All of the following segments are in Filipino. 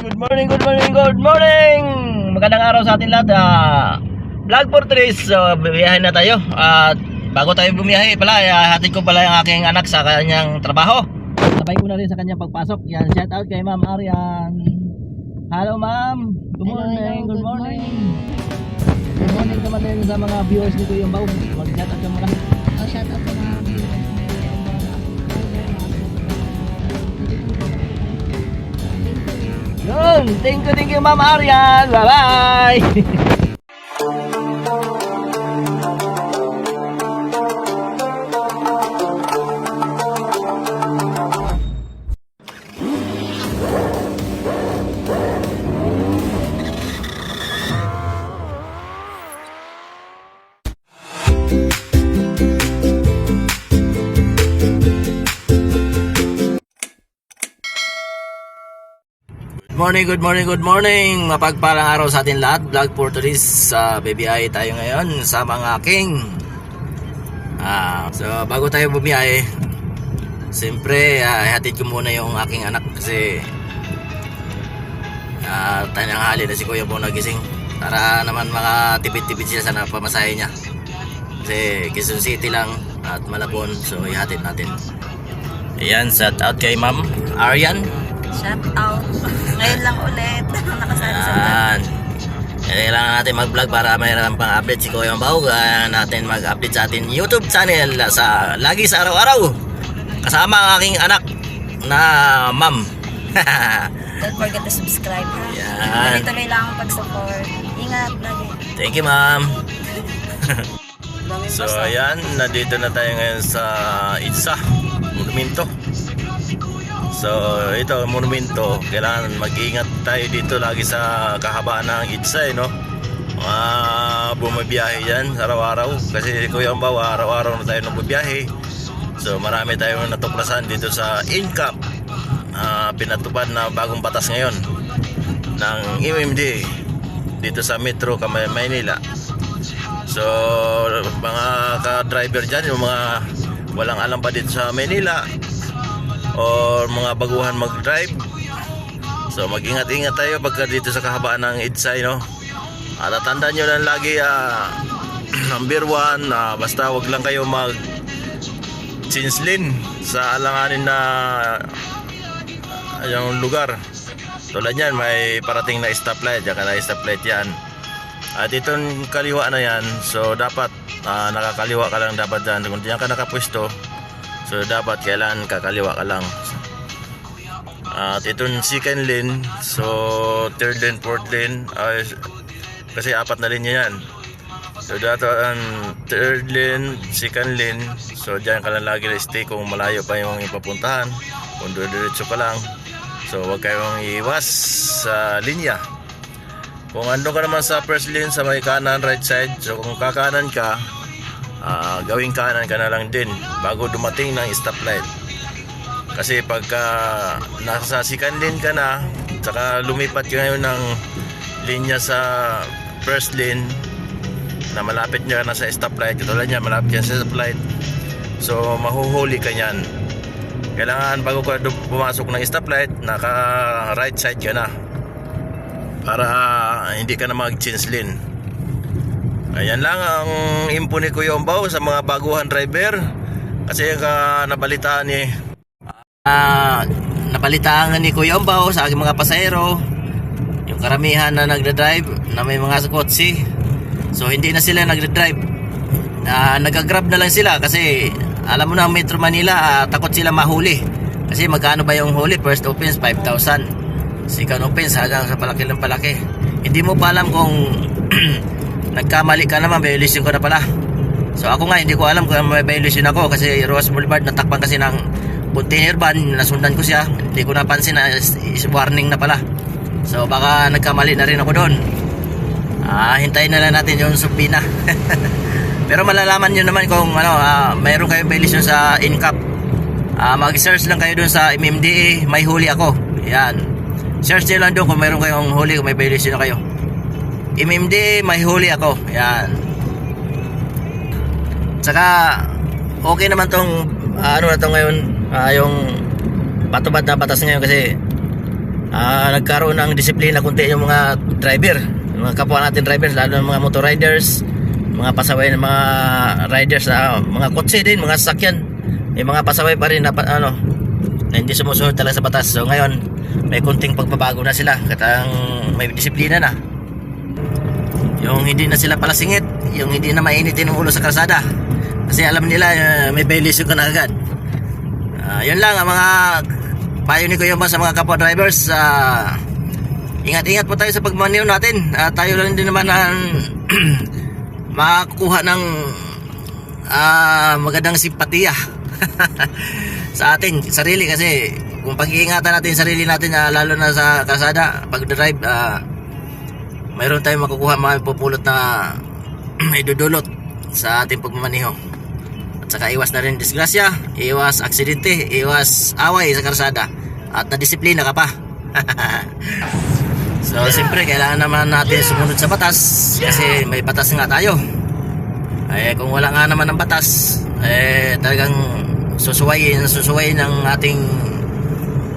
Good morning, good morning, good morning! Magandang araw sa atin lahat. Vlog for today's, biyahe na tayo. At bago tayo bumiyahe pala, hatid ko pala yung aking anak sa kanyang trabaho. Sabay ko na rin sa kanyang pagpasok. Yan, shout out kay Ma'am Arian. Hello Ma'am. Good morning, good morning. Good morning naman din sa mga viewers dito yung bago. Mag-shout out ka muna. Shout out sa mga viewers. Yun, thank you Ma'am Arian. Bye-bye. Good morning. Mapagpalang araw sa atin lahat. Vlog for today's, bibiyahe tayo ngayon sa mga king. So bago tayo bumiyahe, siyempre ihatid ko muna yung aking anak kasi tanghali na si Kuya po nagising para naman makatipid-tipid siya sa napamasahe niya kasi Quezon City lang at Malabon, so ihatid natin. Ayan, shout out kay Ma'am Arian. Shout out. Ngayon lang ulit. Nakasali sa Ayan. Kailangan natin mag-vlog para mayroon pang update si Kuya Bao. Kaya natin mag-update sa ating YouTube channel lagi sa araw-araw. Kasama ang aking anak na Ma'am. Don't forget to subscribe, ha? Yan. Tuloy lang ang pag-support. Ingat lagi. Thank you, Ma'am. So ayan, nandito na tayo ngayon sa IDSA Monumento. So ito, monumento, kailangan mag-ingat tayo dito lagi sa kahabaan ng IDSA, no? Bumabiyahe yan araw-araw kasi Kuya Bao, araw-araw na tayo nagbibiyahe. So marami tayong natuklasan dito sa INCAP, pinatupad na bagong batas ngayon ng MMDA dito sa Metro Manila. So mga ka-driver dyan, yung mga walang alam pa dito sa Manila or mga baguhan mag-drive, so mag-ingat-ingat tayo pagka dito sa kahabaan ng IDSA, no? At tandaan nyo lang lagi, number one, basta wag lang kayo mag-change lane sa alanganin na yung lugar. Tulad yan, may parating na stoplight, yan ka na stoplight yan. At itong kaliwa na yan, so dapat nakakaliwa ka lang dapat dyan. Kung diyan ka nakapwesto, so dapat kailan kakaliwa ka lang. At itong second lane, so third lane, fourth lane, kasi apat na linya yan. So dapat ang third lane, second lane, so dyan ka lang lagi stay kung malayo pa yung ipapuntahan. Kung diretso ka lang, so huwag kayong iwas sa linya. Kung ando ka naman sa first lane sa may kanan, right side, so kung kakanan ka, gawing kanan ka na lang din bago dumating ng stoplight. Kasi pagka nasa second lane ka na, saka lumipat ka ngayon ng linya sa first lane na malapit niya na sa stoplight, katulad niya malapit yan sa stoplight, so mahuhuli ka niyan. Kailangan bago ka pumasok ng stoplight, naka right side ka na para hindi ka na mag-change lane. Ayan lang ang info ni Kuya Bao sa mga baguhan driver. Kasi nabalitaan ni Kuya Bao sa aking mga pasahero, yung karamihan na nagda-drive na may mga kotse, so hindi na sila nagda-drive, nag-grab na lang sila kasi alam mo na Metro Manila, takot sila mahuli. Kasi magkano ba yung huli? First offense 5,000, second offense hanggang sa palaki ng palaki. Hindi mo pa alam kung nagkamali ka naman, violation ko na pala. So ako nga hindi ko alam kung may violation ako kasi Roas Boulevard natakpan kasi ng container van, nasundan ko siya, hindi ko napansin na is warning na pala. So baka nagkamali na rin ako doon. Hintayin na lang natin yung subpina. Pero malalaman nyo naman kung mayroon kayong violation sa INCAP. Mag-search lang kayo doon sa MMDA, may huli ako. Yan, search nyo lang doon kung mayroon kayong huli, kung may violation na kayo. MMD, may huli ako. Yan. Tsaka okay naman tong ano na to ngayon, yung patubad na batas ngayon kasi nagkaroon ng disiplina kunti yung mga driver, yung mga kapwa natin drivers, lalo ng mga motor riders, mga pasaway ng mga riders na mga kotse din, mga sasakyan. May mga pasaway pa rin na na hindi sumusunod talaga sa batas. So ngayon may kunting pagbabago na sila, katang may disiplina na. Yung hindi na sila palasingit, yung hindi na mainitin ang ulo sa kalsada kasi alam nila may violation ka na agad. Yun lang ang mga payo ni Kuya Bas sa mga kapwa drivers. Ingat-ingat po tayo sa pagmaneho natin. Tayo lang din naman ang makakuha ng magandang simpatiya sa ating sarili, kasi kung pag-iingatan natin sarili natin, lalo na sa kalsada pag-drive, mayroon tayong makukuha, mapupulot na may dudulot sa ating pagmamaneho. At saka iwas na rin disgrasya, iwas aksidente, iwas away sa kalsada, at nadisiplina ka pa. So siyempre kailangan naman natin sumunod sa batas, kasi may batas nga tayo. Kung wala nga naman ng batas, talagang susuwayin ng ating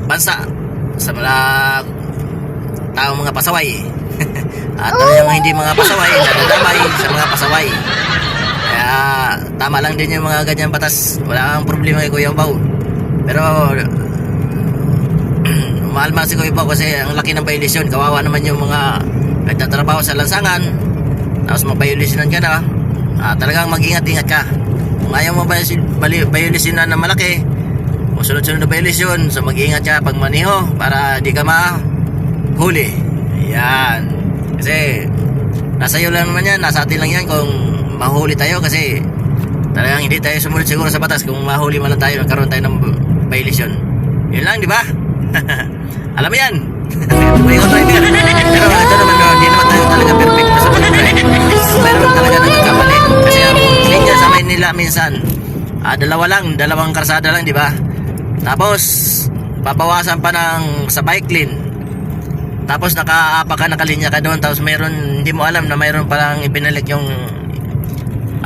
bansa sa mga taong mga pasaway. At yung hindi mga pasaway, nadadamay sa mga pasaway. Kaya tama lang din yung mga ganyang batas. Wala kang problema kay Kuya Bao. Pero mahal si Kuya Bao kasi ang laki ng violation. Kawawa naman yung mga nagtatrabaho sa lansangan, tapos mabayolisionan ka na. Talagang mag-ingat-ingat ka. Kung ayaw mo violationan na malaki, kung sunod-sunod na violation, so mag-ingat ka pag maniho para di ka mahuli. Yan. Kasi nasa iyo lang naman yan, nasa atin lang yan kung mahuli tayo, kasi talagang hindi tayo sumunod siguro sa batas. Kung mahuli man lang tayo, nagkaroon tayo ng violation. Yun lang, di ba? Alam mo yan. May driver. Pero ito naman, hindi naman tayo talaga perfect na sa pag-drive. Meron talaga nagkakamali. Kasi ang linya sa Maynila minsan, dalawang karsada lang, di ba? Tapos babawasan pa ng sa bike lane. Tapos nakalinya ka doon, tapos mayroon, hindi mo alam na mayroon palang ibinalik yung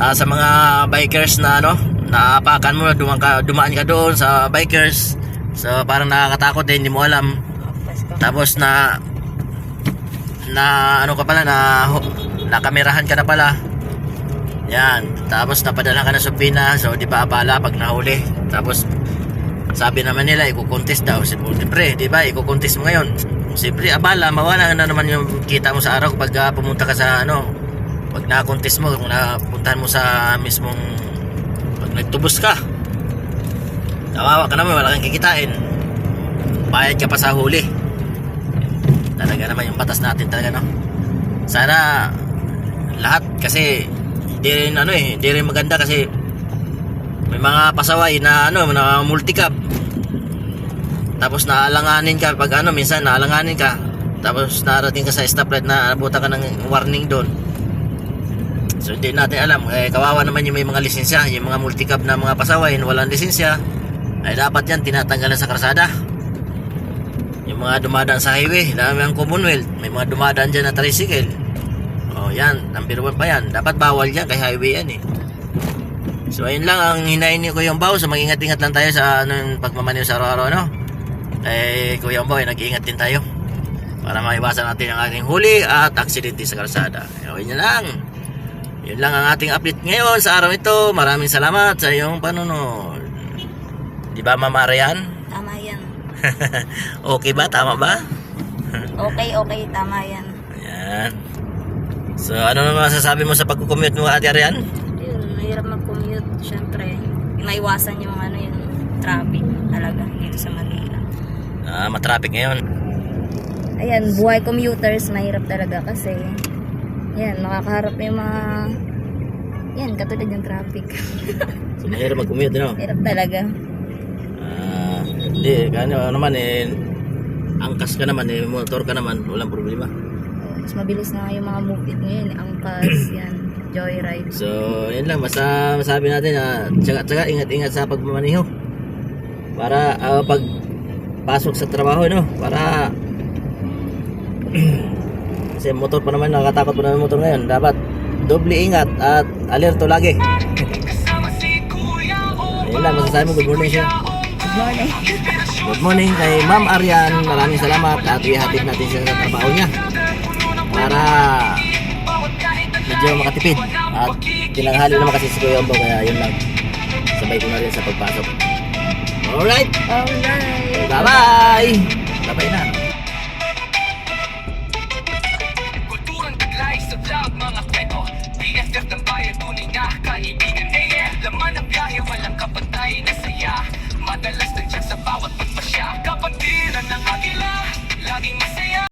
sa mga bikers na naapakan mo, dumaan ka doon sa bikers. So parang nakakatakot din, hindi mo alam. Tapos na ano ka pala, nakamerahan ka na pala. Yan, tapos napadala ka na sa pina. So di ba abala pag nahuli. Tapos sabi naman nila iko-contest daw. Siyempre, di ba, iko-contest mo ngayon. Siyempre abala, mawala na naman yung kita mo sa araw pag pumunta ka sa pag na-contest mo, kung napuntahan mo sa mismong pag nagtubos ka, kawawa ka naman, wala kang kikitain, bayad ka pa sa huli. Talaga naman yung batas natin talaga, sana lahat, kasi hindi rin maganda, kasi may mga pasaway na na multicab. Tapos naalanganin ka pag minsan naalanganin ka, tapos narating ka sa stoplight na abutan ka ng warning doon. So hindi natin alam, kawawa naman yung may mga lisensya, yung mga multicab na mga pasaway na walang lisensya, ay dapat yan tinatanggalan sa karsada. Yung mga dumadaan sa highway, dami ang Commonwealth, may mga dumadaan dyan na tricycle. Yan, number 1 pa yan, dapat bawal yan, kay highway yan eh. So ayun lang ang hinain ni Kuya Bao. So mag-ingat-ingat lang tayo sa pagmamaneho sa araw-araw, Kuya Bao, nag-iingat din tayo para maiwasan natin ang ating huli at aksidente sa kalsada. Okay, yun lang ang ating update ngayon sa araw ito. Maraming salamat sa iyong panonood. Di ba, Ma'am Arian? Tama yan. Okay ba? Tama ba? Okay, tama yan. Ayan. So ano naman masasabi mo sa pagkukommute mo, Ate Arian? Yun, mahirap mag-commute. Siyempre, maiwasan yung yung traffic talaga dito sa Manila. Matraffic ngayon. Ayan, buhay commuters, mahirap talaga kasi yan, makakaharap yung mga katulad yung traffic. So mahirap mag-commute, Mahirap talaga. Hindi, naman angkas ka naman, motor ka naman, walang problema. Mas mabilis na yung mga movement ngayon, angkas, yan, joyride. So yun lang, basta masabi natin na tsaga ingat-ingat sa pagmamaneho para pag pasok sa trabaho, para kasi motor pa naman, nakatakot pa naman motor ngayon, dapat doble ingat at alerto lagi. Yun lang masasabi mo. Good morning siya. Good morning. Good morning kay Ma'am Arian. Maraming salamat at ihatid natin siya sa trabaho niya para medyo makatipid. At tinanghali naman kasi si Kuya Ombo, kaya yun lang. Sabay ko na rin sa pagpasok. Alright! Alright. Bye-bye! Bye-bye na.